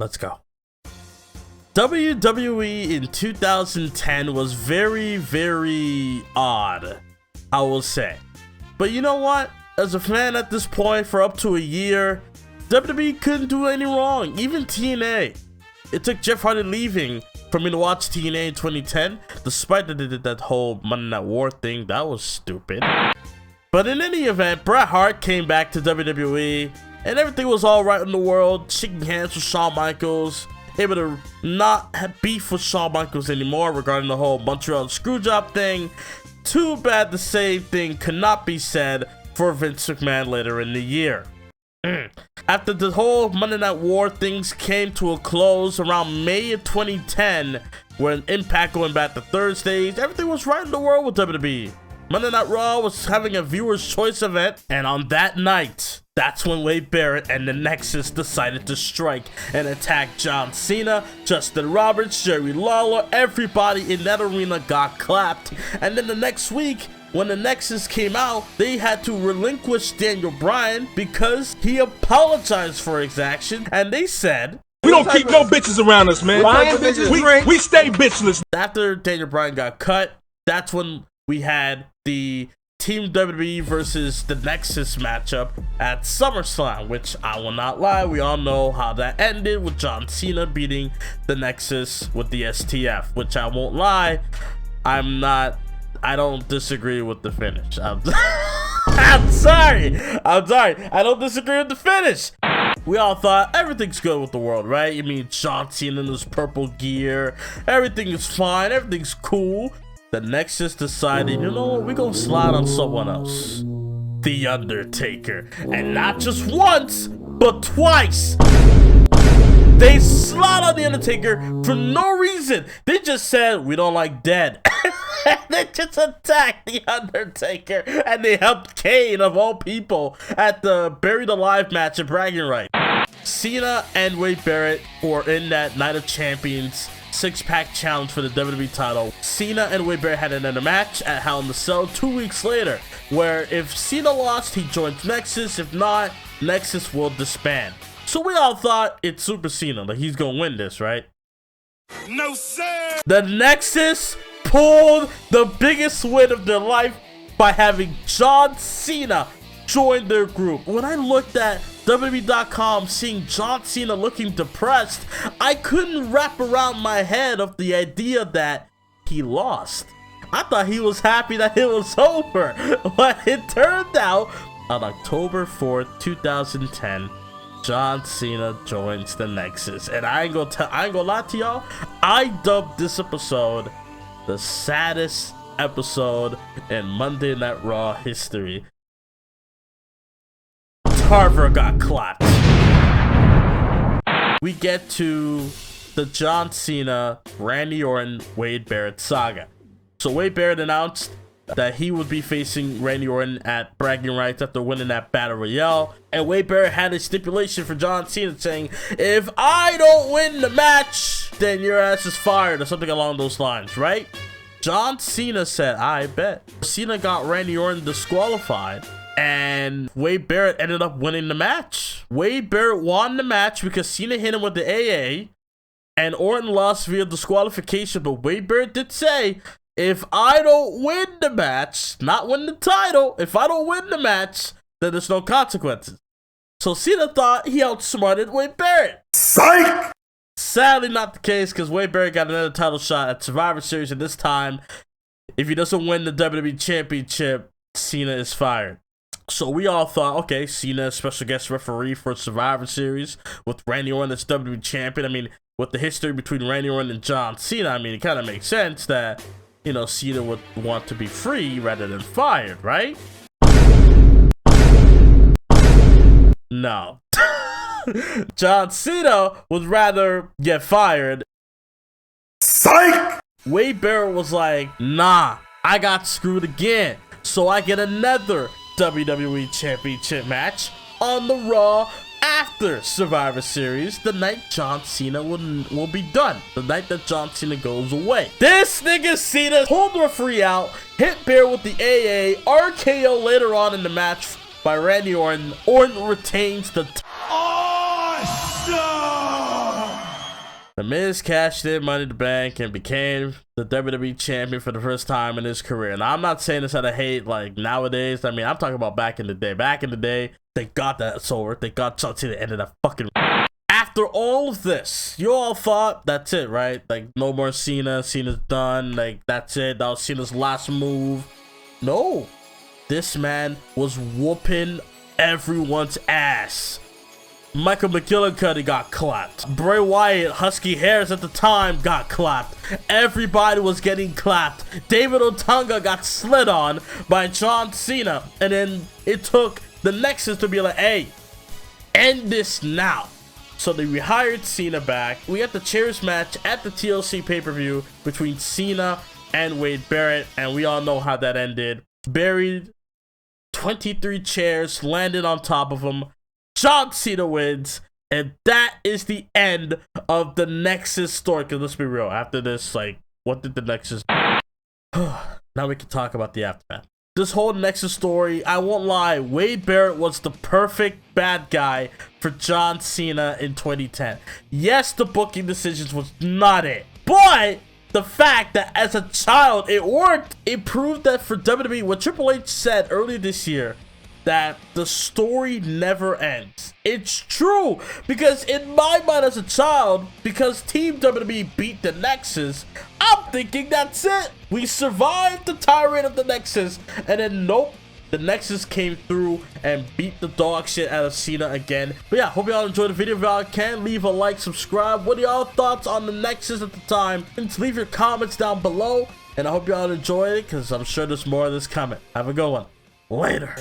Let's go. WWE in 2010 was very, very odd, I will say. But you know what? As a fan at this point for up to a year, WWE couldn't do any wrong, even TNA. It took Jeff Hardy leaving for me to watch TNA in 2010, despite that they did that whole Monday Night War thing. That was stupid. But in any event, Bret Hart came back to WWE, and everything was alright in the world, shaking hands with Shawn Michaels, able to not have beef with Shawn Michaels anymore regarding the whole Montreal Screwjob thing. Too bad the same thing could not be said for Vince McMahon later in the year. After the whole Monday Night War things came to a close around May of 2010, when Impact going back to Thursdays, everything was right in the world with WWE. Monday Night Raw was having a viewer's choice event, and on that night, that's when Wade Barrett and the Nexus decided to strike and attack John Cena, Justin Roberts, Jerry Lawler. Everybody in that arena got clapped, and then the next week, when the Nexus came out, they had to relinquish Daniel Bryan because he apologized for his action, and they said, "We don't keep no bitches around us, man. We stay bitchless." After Daniel Bryan got cut, that's when we had the Team WWE versus the Nexus matchup at SummerSlam, which I will not lie, we all know how that ended with John Cena beating the Nexus with the STF, which I won't lie, I don't disagree with the finish. I'm sorry. I don't disagree with the finish. We all thought everything's good with the world, right? I mean, John Cena in his purple gear, everything is fine, everything's cool. The Nexus decided, you know what, we're gonna slide on someone else. The Undertaker. And not just once, but twice. They slide on The Undertaker for no reason. They just said, we don't like dead. They just attacked The Undertaker. And they helped Kane, of all people, at the Buried Alive match at Bragging Right. Cena and Wade Barrett were in that Night of Champions six-pack challenge for the WWE title. Cena and Wade Barrett had another match at Hell in the Cell 2 weeks later, where if Cena lost, he joins Nexus. If not, Nexus will disband. So we all thought it's Super Cena, like he's gonna win this, right? No, sir! The Nexus pulled the biggest win of their life by having John Cena join their group. When I looked at WWE.com seeing John Cena looking depressed, I couldn't wrap around my head of the idea that he lost. I thought he was happy that it was over. But it turned out on October 4th, 2010, John Cena joins the Nexus. And I ain't gonna lie to y'all, I dubbed this episode the saddest episode in Monday Night Raw history. Carver got clapped. We get to the John Cena, Randy Orton, Wade Barrett saga. So Wade Barrett announced that he would be facing Randy Orton at Bragging Rights after winning that Battle Royale. And Wade Barrett had a stipulation for John Cena saying, if I don't win the match, then your ass is fired, or something along those lines, right? John Cena said, I bet. Cena got Randy Orton disqualified, and Wade Barrett ended up winning the match. Wade Barrett won the match because Cena hit him with the AA, and Orton lost via disqualification. But Wade Barrett did say, if I don't win the match, not win the title, if I don't win the match, then there's no consequences. So Cena thought he outsmarted Wade Barrett. Psych! Sadly not the case, because Wade Barrett got another title shot at Survivor Series, and this time, if he doesn't win the WWE Championship, Cena is fired. So we all thought, okay, Cena is special guest referee for Survivor Series with Randy Orton as WWE Champion. I mean, with the history between Randy Orton and John Cena, I mean, it kind of makes sense that, you know, Cena would want to be free rather than fired, right? No. John Cena would rather get fired. Psych! Wade Barrett was like, nah, I got screwed again. So I get another WWE Championship match on the Raw after Survivor Series, the night John Cena will be done, the night that John Cena goes away. This nigga Cena pulled the referee out, hit Barrett with the AA, RKO later on in the match by Randy Orton. Orton retains the awesome! The Miz cashed in Money in the Bank and became the WWE champion for the first time in his career. And I'm not saying this out of hate like nowadays. I mean, I'm talking about back in the day. Back in the day, they got that over. They got John Cena to the end of that fucking... After all of this, you all thought that's it, right? Like, no more Cena. Cena's done. Like, that's it. That was Cena's last move. No. This man was whooping everyone's ass. Michael McGillicuddy got clapped. Bray Wyatt, Husky Harris at the time, got clapped. Everybody was getting clapped. David Otunga got slid on by John Cena. And then it took the Nexus to be like, hey, end this now. So they rehired Cena back. We got the chairs match at the TLC pay-per-view between Cena and Wade Barrett. And we all know how that ended. Buried 23 chairs, landed on top of him. John Cena wins, and that is the end of the Nexus story. Because let's be real, after this, like, what did the Nexus do? Now we can talk about the aftermath. This whole Nexus story, I won't lie, Wade Barrett was the perfect bad guy for John Cena in 2010. Yes, the booking decisions was not it, but the fact that as a child it worked, it proved that for WWE, what Triple H said earlier this year, that the story never ends. It's true, because in my mind as a child, because Team WWE beat the Nexus, I'm thinking that's it. We survived the tirade of the Nexus, and then nope, the Nexus came through and beat the dog shit out of Cena again. But yeah, hope y'all enjoyed the video. If y'all can, leave a like, subscribe. What are y'all thoughts on the Nexus at the time? And leave your comments down below, and I hope y'all enjoyed it, because I'm sure there's more of this coming. Have a good one. Later.